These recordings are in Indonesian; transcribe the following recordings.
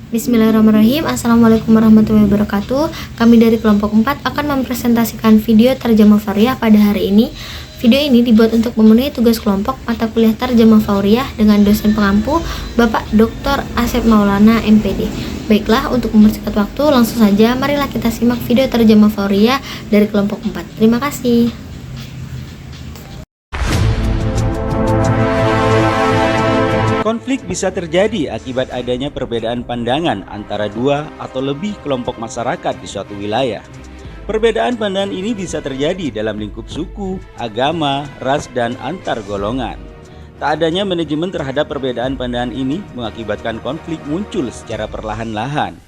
Bismillahirrahmanirrahim. Assalamualaikum warahmatullahi wabarakatuh. Kami dari kelompok 4 akan mempresentasikan video Tarjamah Fauriyah pada hari ini. Video ini dibuat untuk memenuhi tugas kelompok mata kuliah Tarjamah Fauriyah dengan dosen pengampu Bapak Dr. Asep Maulana MPD. Baiklah, untuk mempersingkat waktu, langsung saja marilah kita simak video Tarjamah Fauriyah dari kelompok 4. Terima kasih. Konflik bisa terjadi akibat adanya perbedaan pandangan antara dua atau lebih kelompok masyarakat di suatu wilayah. Perbedaan pandangan ini bisa terjadi dalam lingkup suku, agama, ras, dan antar golongan. Tak adanya manajemen terhadap perbedaan pandangan ini mengakibatkan konflik muncul secara perlahan-lahan.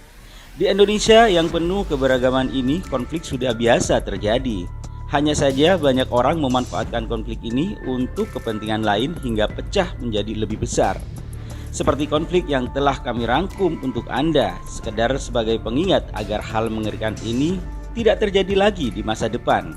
Di Indonesia yang penuh keberagaman ini, konflik sudah biasa terjadi. Hanya saja banyak orang memanfaatkan konflik ini untuk kepentingan lain hingga pecah menjadi lebih besar. Seperti konflik yang telah kami rangkum untuk Anda, sekedar sebagai pengingat agar hal mengerikan ini tidak terjadi lagi di masa depan.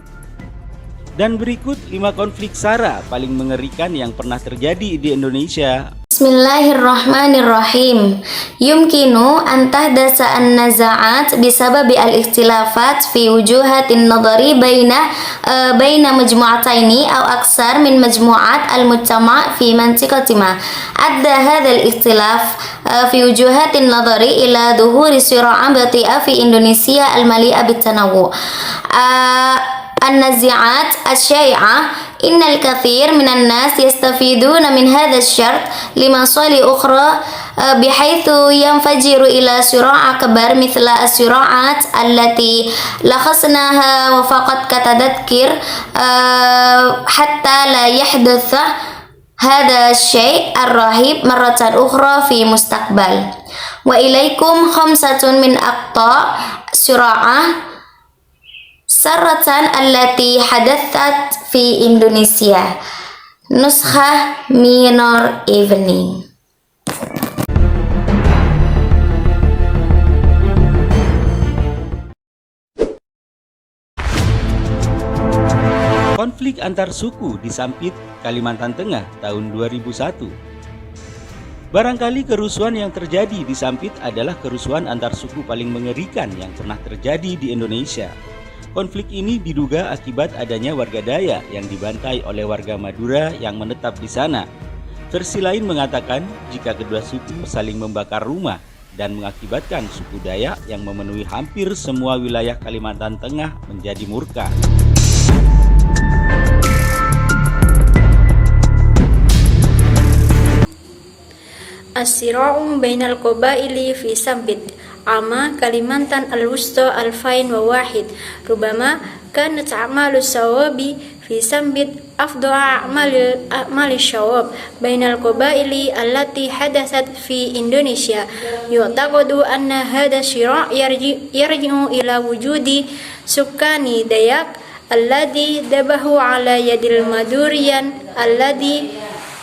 Dan berikut 5 konflik SARA paling mengerikan yang pernah terjadi di Indonesia. Bismillahirrahmanirrahim. Yumkinu an tahdasa an-naza'at bisababi al-ikhtilafat fi wujuhatin nadhari baina majmu'ataini aw aksar min majmu'at al-mujtama' fi mantiqati ma. Adda hadha al-ikhtilaf fi wujuhatin nadhari ila dhuhuri sira'an bati'a fi Indonesia al-mali'a bitanawwu'. النزاعات الشائعة إن الكثير من الناس يستفيدون من هذا الشرط لمصالح أخرى بحيث ينفجر إلى صراع أكبر مثل الصراعات التي لخصناها وفقط كتذكير حتى لا يحدث هذا الشيء الرهيب مرة أخرى في مستقبل. وإليكم 5 من أخطاء صراعة Saratan allati hadathat fi Indonesia. Nuskha minor evening. Konflik antar suku di Sampit, Kalimantan Tengah tahun 2001. Barangkali kerusuhan yang terjadi di Sampit adalah kerusuhan antar suku paling mengerikan yang pernah terjadi di Indonesia. Konflik ini diduga akibat adanya warga Dayak yang dibantai oleh warga Madura yang menetap di sana. Versi lain mengatakan jika kedua suku saling membakar rumah dan mengakibatkan suku Dayak yang memenuhi hampir semua wilayah Kalimantan Tengah menjadi murka. As-sira'u bainal qabaili fi Sampit Ama Kalimantan al-Wusta 2001 Rubama kanat a'malu sawabi fi Sampit afdha a'mali syawab bainal qabaili allati hadasat fi Indonesia. Yu'taqadu anna hadha syira' yarji'u ila wujudi sukani Dayak alladhi dabahu ala yadil maduriyan alladhi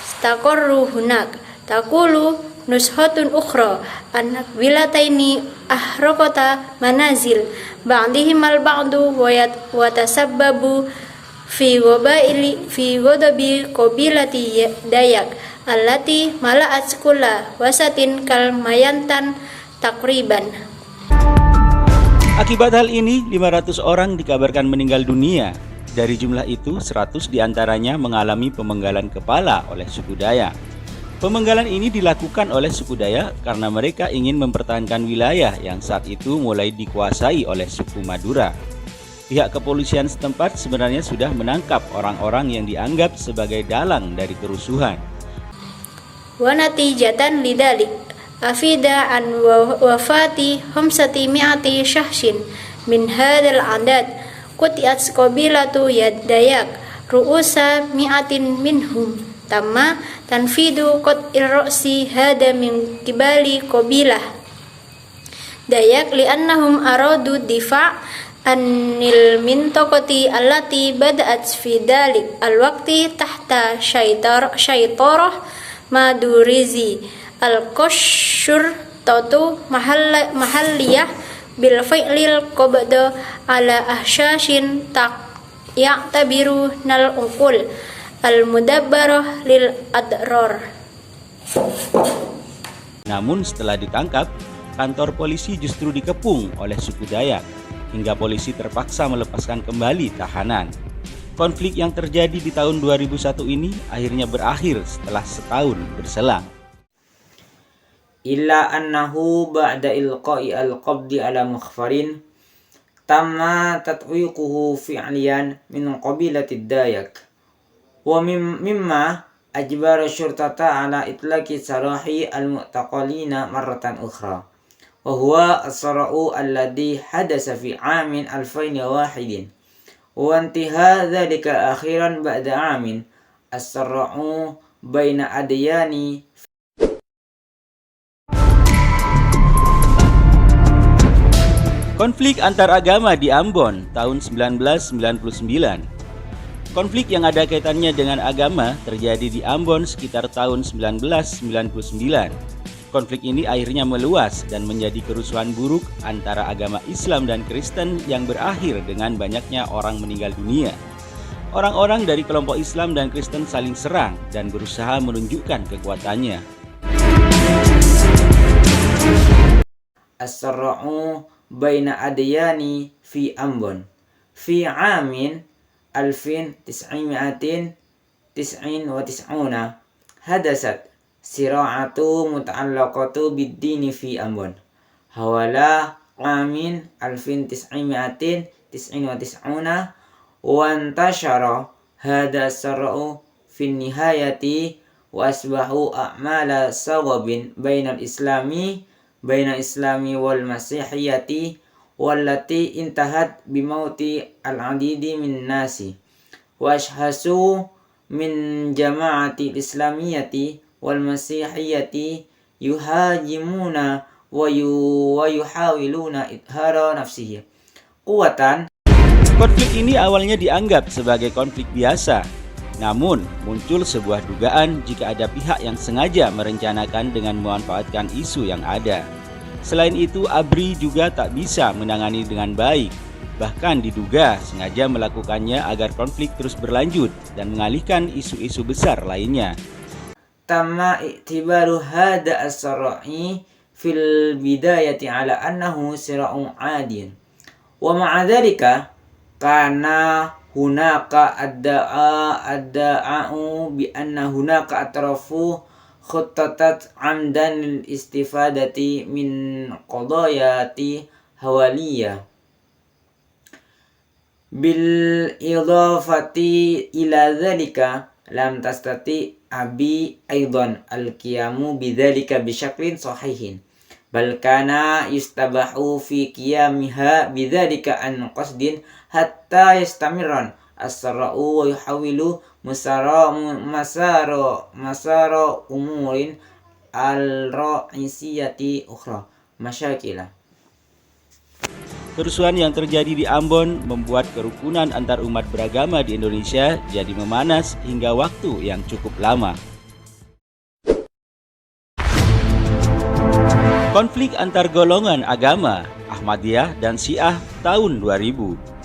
istaqarru hunak. Taqulu nushatun ukhra anak wilataini ahraqata manazil ba'dihim al-ba'du wa tasabbabu fi ghadabi qabilati Dayak allati mala'at kulla wasatin kal mayantan takriban. Akibat hal ini 500 orang dikabarkan meninggal dunia. Dari jumlah itu 100 diantaranya mengalami pemenggalan kepala oleh suku Dayak. Pemenggalan ini dilakukan oleh suku Dayak karena mereka ingin mempertahankan wilayah yang saat itu mulai dikuasai oleh suku Madura. Pihak kepolisian setempat sebenarnya sudah menangkap orang-orang yang dianggap sebagai dalang dari kerusuhan. Wa natijatan lidalik afida an wafati 500 syahsin min hadal adad qutiat qabilatu Dayak ru'usa mi'atin minhum tamma tanfidu qad irrosi hada min kibali qabilah Dayak li'annahum aradu difa' anil mintaqati allati bada'at fi dalik alwaqti tahta syaitarah madurizi al-qashur tatu mahalliyah bil fi'lil qabda ala ahsyashin ya'tabiru nal uqul al-mudabbarah lil adrar. Namun setelah ditangkap, kantor polisi justru dikepung oleh suku Dayak, hingga polisi terpaksa melepaskan kembali tahanan. Konflik yang terjadi di tahun 2001 ini akhirnya berakhir setelah setahun berselang. Illa annahu ba'da ilqa'i al-qabdi ala mukhfarin tamma tatwiquhu fi'liyan min qabilatid Dayak wa mimma ajbara syurtata ala itlaqi sarahi al-mu'taqalina marratan ukhra wa huwa as-sara'u alladhi hadasa fi amin 2001 wa intiha dhalika akhiran ba'da amin as-sara'u baina adyani. Konflik antar agama di Ambon tahun 1999. Konflik yang ada kaitannya dengan agama terjadi di Ambon sekitar tahun 1999. Konflik ini akhirnya meluas dan menjadi kerusuhan buruk antara agama Islam dan Kristen yang berakhir dengan banyaknya orang meninggal dunia. Orang-orang dari kelompok Islam dan Kristen saling serang dan berusaha menunjukkan kekuatannya. As-sara'u baina adyani fi Ambon fi amin 1999 hadasat sira'atu muta'allaqatu bid-dini fi Ambon hawala amin 1999 wa antashara hada sara'u fi nihayati wa asbahu a'mala sawabin bainal islami wal masihiyati wallati intahat bimauti al-adidi min nasi wa ashhasu min jama'ati islamiyati wal masihiyati yuhajimuna wa yuhawiluna idhara nafsihi quwatan. Konflik ini awalnya dianggap sebagai konflik biasa. Namun, muncul sebuah dugaan jika ada pihak yang sengaja merencanakan dengan memanfaatkan isu yang ada. Selain itu, ABRI juga tak bisa menangani dengan baik. Bahkan diduga sengaja melakukannya agar konflik terus berlanjut dan mengalihkan isu-isu besar lainnya. Tamma i'tibaru hada as-sara'i fil bidayati ala annahu sira'un 'adin. Wa ma'a dhalika kana hunaka adda'a'u bi anna hunaka atrafu khuttatat amdan lil istifadati min qadayati hawaliyah bil idafati ila dhalika lam tastati abi aidan al qiyamu bidzalika bishaklin sahihin bal kana yustabahu fi qiyamiha bidzalika an qasdin hatta yastamirran as-sara'u wa yuhawilu masara umurin al-ra'isiyati ukhra masyakilah. Kerusuhan yang terjadi di Ambon membuat kerukunan antar umat beragama di Indonesia jadi memanas hingga waktu yang cukup lama. Konflik antar golongan agama Ahmadiyah dan Syiah tahun 2000.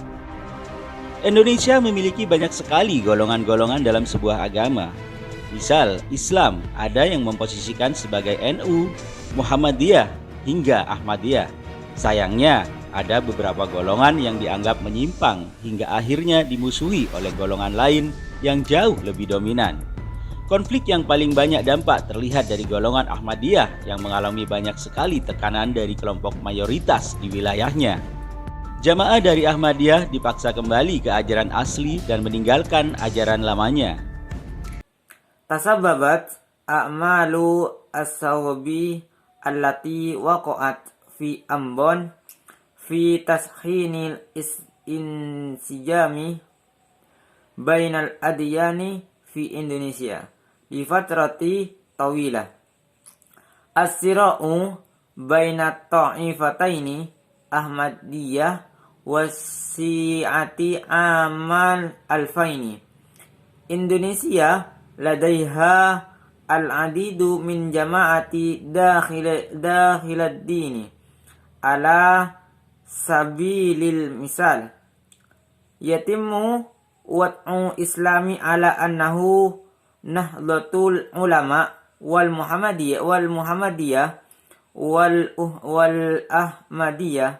Indonesia memiliki banyak sekali golongan-golongan dalam sebuah agama. Misal, Islam ada yang memposisikan sebagai NU, Muhammadiyah, hingga Ahmadiyah. Sayangnya, ada beberapa golongan yang dianggap menyimpang hingga akhirnya dimusuhi oleh golongan lain yang jauh lebih dominan. Konflik yang paling banyak dampak terlihat dari golongan Ahmadiyah yang mengalami banyak sekali tekanan dari kelompok mayoritas di wilayahnya. Jamaah dari Ahmadiyah dipaksa kembali ke ajaran asli dan meninggalkan ajaran lamanya. Tasababat a'malu as-sawabi allati waqa'at fi Ambon fi tashinil insijami bainal adyani fi Indonesia li fatrati tawilah. As-sira'u bainat ta'ifataini Ahmadiyah wasi'ati amal alfaini. Indonesia ladaiha al-adidu min jama'ati dakhilad dini ala sabilil misal yatimmu wad'u islami ala annahu nahdlatul ulama wal muhammadiyah wal Ahmadiyah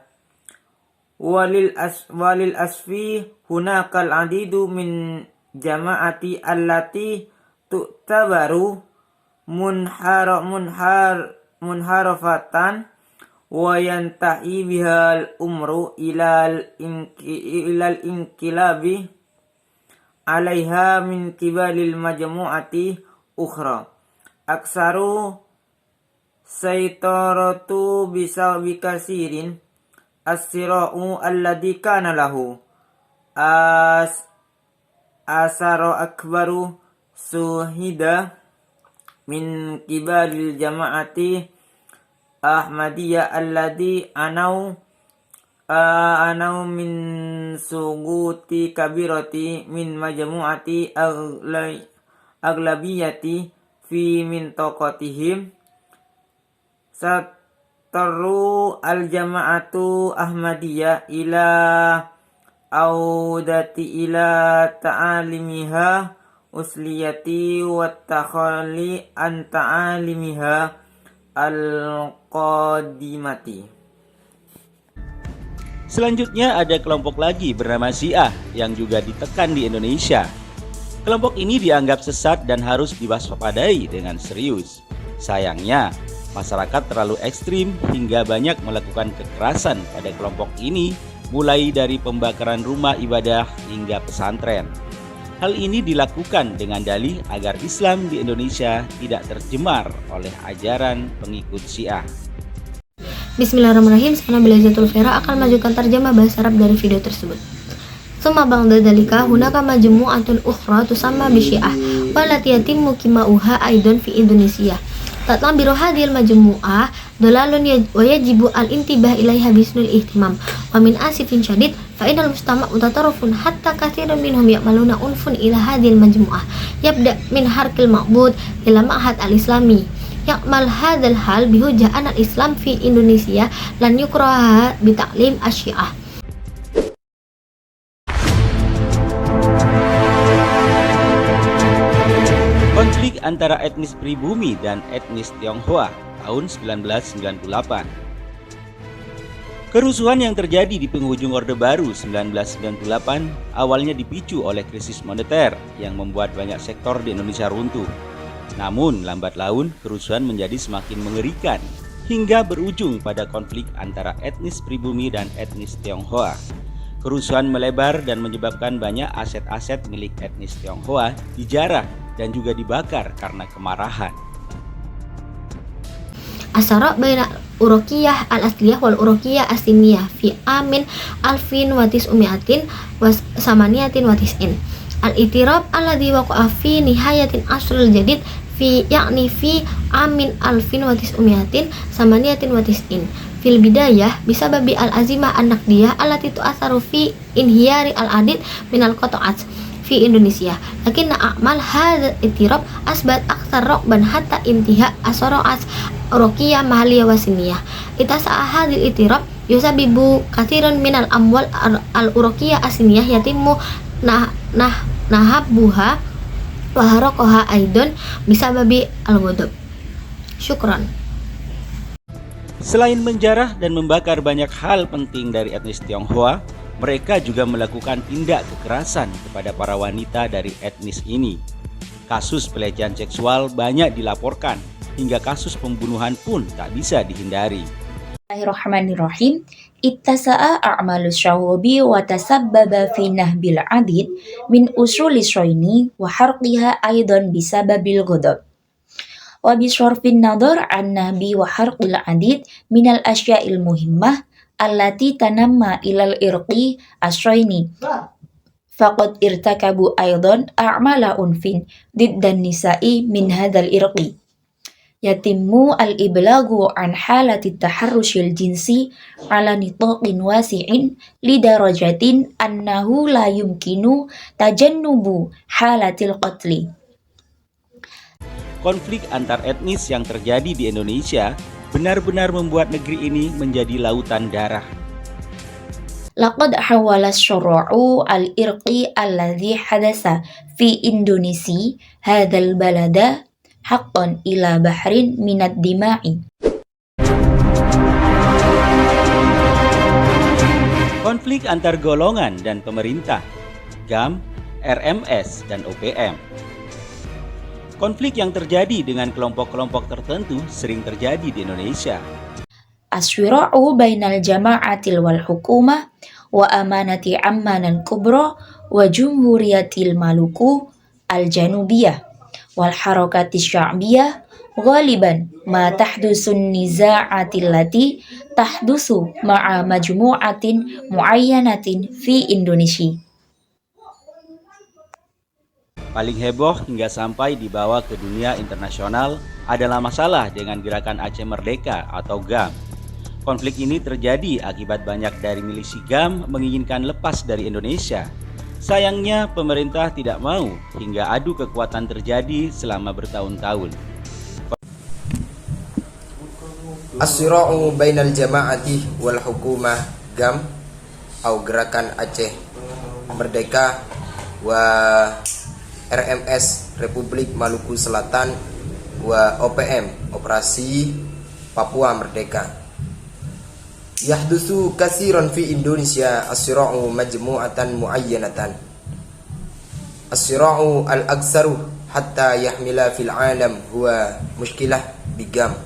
walil asfi hunakal adidu min jama'ati allati tu'tabaru munharafatan wa yantahi bihal umru ilal inqilabi alaiha min kibalil majmu'ati ukhra aksaru saytaratu bisawi kasirin as-sira'u alladhi kana lahu asara akbaru suhida min kibalil jama'ati Ahmadiyah alladhi anau min suguti kabirati min majmu'ati aglabiyati fi mintaqatihim satarru al-jama'atu Ahmadiyah ila audati ila ta'alimiha usliyati wa takhali an ta'alimiha al-qadimati. Selanjutnya ada kelompok lagi bernama Syiah yang juga ditekan di Indonesia. Kelompok ini dianggap sesat dan harus diwaspadai dengan serius. Sayangnya, masyarakat terlalu ekstrim hingga banyak melakukan kekerasan pada kelompok ini, mulai dari pembakaran rumah ibadah hingga pesantren. Hal ini dilakukan dengan dalih agar Islam di Indonesia tidak tercemar oleh ajaran pengikut Syiah. Bismillahirrahmanirrahim. Sekarang Bilazatul Vera akan menunjukkan terjemah bahasa Arab dari video tersebut. Summa ba'da dzalika hunaka majmu'atun ukhra tusamma bisyi'ah wallati yatimmu qima'uha aidan fi Indonesia. Tatlabiru hadhil majmu'ah dalalun wa yajibu al-intibah ilaiha bisnul ihtimam wa min asifin syadid fa innal mustama'u tatarufun hatta katsirun minhum ya'maluna unfun ila hadhil majmu'ah yabda min harkil ma'bud ila ma'had al-islami ya'mal hadzal hal bihujjah anna al-islam fi Indonesia lan yukraha bi ta'lim asyiah. Konflik antara etnis pribumi dan etnis Tionghoa tahun 1998. Kerusuhan yang terjadi di penghujung Orde Baru 1998 awalnya dipicu oleh krisis moneter yang membuat banyak sektor di Indonesia runtuh. Namun lambat laun kerusuhan menjadi semakin mengerikan hingga berujung pada konflik antara etnis pribumi dan etnis Tionghoa. Kerusuhan melebar dan menyebabkan banyak aset-aset milik etnis Tionghoa dijarah dan juga dibakar karena kemarahan. Asara baina Urokiyah al-asliyah wal Urokiyah as-siniyah fi amin alfin wa tis'umiatin wa samaniatin wa tis'in. Al-itirab alladhi waqa'a fi nihayatin asrul jadid fi yakni fi amin alfin wa tis'umiatin samaniatin wa tis'in. Fil bidayah bisababi al-azimah an-naqdiyah allati tu'atharu fi inhiyari al-adid minal qata'at fi Indonesia. Lakin a'mal hadzal itirab asbat aktsar raqban hatta intiha asra'at urokiyah mahaliyah wasiniyah. Itasa'a hadzal itirab yusabibu katsirun minal amwal al-urokiyah asiniyah yatimmu nahabbuha wa haraqaha aidan bisababi al-ghadab. Syukran. Selain menjarah dan membakar banyak hal penting dari etnis Tionghoa, mereka juga melakukan tindak kekerasan kepada para wanita dari etnis ini. Kasus pelecehan seksual banyak dilaporkan, hingga kasus pembunuhan pun tak bisa dihindari. Bismillahirrahmanirrahim. Ittasa'a a'malu syawbi wa tasabbaba fi nahbil adid min usuli syaini wa harqiha aidan bisababil ghadab. Wa bisyarfin nadhar an nahbi wa harqil adid minal asya'il muhimmah allati tanamma ilal irqi asyaini faqad irtakabu aidan a'mala unfin diddan nisa'i min hadzal irqi yatimmu al-iblagu an halati taharrushil jinsi ala nitaqin wasi'in lidarajatin annahu la yumkinu tajannubu halatil qatli. Konflik antar etnis yang terjadi di Indonesia benar-benar membuat negeri ini menjadi lautan darah. Laqad hawala syuru'u al-irqi alladhi hadasa fi Indonesia hadzal balada haqqan ila bahrin minad dima'i. Konflik antar golongan dan pemerintah, GAM, RMS, dan OPM. Konflik yang terjadi dengan kelompok-kelompok tertentu sering terjadi di Indonesia. Asyira'u bainal jama'atil wal hukumah wa amanati ammanan kubra wa jumhuriyatil Maluku al-Janubiyah wal harakati sya'biyah ghaliban ma tahdusun niza'atil lati tahdusu ma'a majmu'atin muayyanatin fi Indonesia. Paling heboh hingga sampai dibawa ke dunia internasional adalah masalah dengan gerakan Aceh Merdeka atau GAM. Konflik ini terjadi akibat banyak dari milisi GAM menginginkan lepas dari Indonesia. Sayangnya pemerintah tidak mau hingga adu kekuatan terjadi selama bertahun-tahun. As-sira'u bainal jama'ati wal hukumah GAM atau gerakan Aceh Merdeka wa RMS Republik Maluku Selatan wa OPM Operasi Papua Merdeka. Yahdusu kasiran fi Indonesia as-sira'u majmu'atan muayyanatan. As-sira'u al-aksaru hatta yahmila fil alam huwa mushkilah bigam.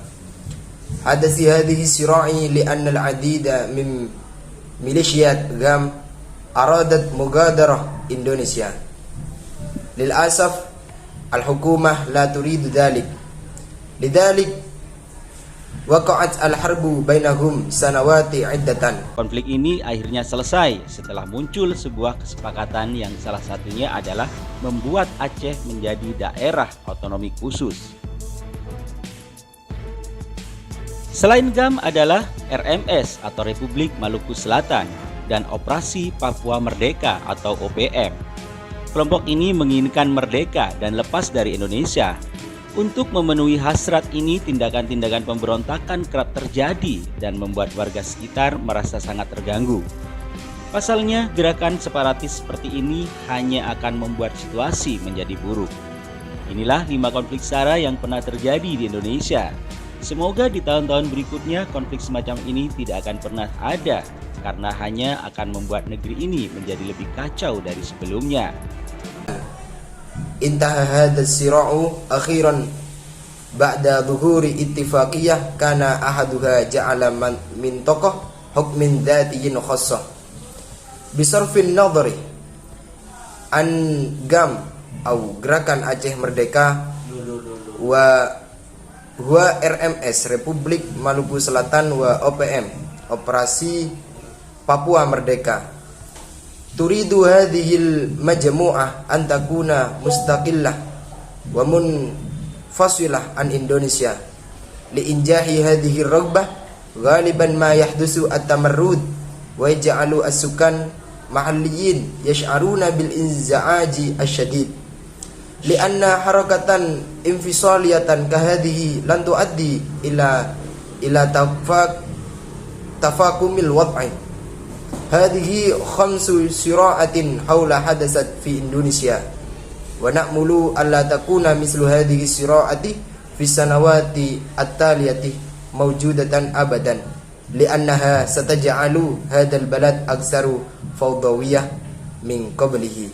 Hadasi hadhihi sira'i li'anna al-'adida min milishiyat GAM aradat mugadarah Indonesia. Lil'asaf al-hukumah la turidu dhalik. Lidhalik waqa'at al-harbu bainahum sanawati iddatan. Konflik ini akhirnya selesai setelah muncul sebuah kesepakatan yang salah satunya adalah membuat Aceh menjadi daerah otonomi khusus. Selain GAM adalah RMS atau Republik Maluku Selatan dan Operasi Papua Merdeka atau OPM. Kelompok ini menginginkan merdeka dan lepas dari Indonesia. Untuk memenuhi hasrat ini, tindakan-tindakan pemberontakan kerap terjadi dan membuat warga sekitar merasa sangat terganggu. Pasalnya, gerakan separatis seperti ini hanya akan membuat situasi menjadi buruk. Inilah 5 konflik SARA yang pernah terjadi di Indonesia. Semoga di tahun-tahun berikutnya konflik semacam ini tidak akan pernah ada, karena hanya akan membuat negeri ini menjadi lebih kacau dari sebelumnya. Intaha hadha sira'u akhiran ba'da dhuhuri ittifaqiyah kana ahaduha ja'ala min tokoh hukmin dhatiyin khassah bisarfin nadhari an GAM au gerakan Aceh Merdeka wa huwa RMS Republik Maluku Selatan wa OPM Operasi Papua Merdeka. Turidu hadhil majmu'ah an takuna mustaqillah wa munfasilah an Indonesia li injahi hadhihi ragbah ghaliban ma yahdusu at-tamarrud wa yaj'alu as-sukan mahalliyin yash'aruna bil inza'aji asyadid li anna harakatan infisaliyatan kahadhihi lan tuaddi ila tafakumil wad'i. Hadhihi khamsu sira'atin haula hadasat fi Indonesia wa na'mulu alla takuna mislu hadhihi sira'ati fi sanawati at-taliyati mawjudatan abadan li'annaha sataj'alu hadzal balad aktsaru fawdawiyah min qablihi.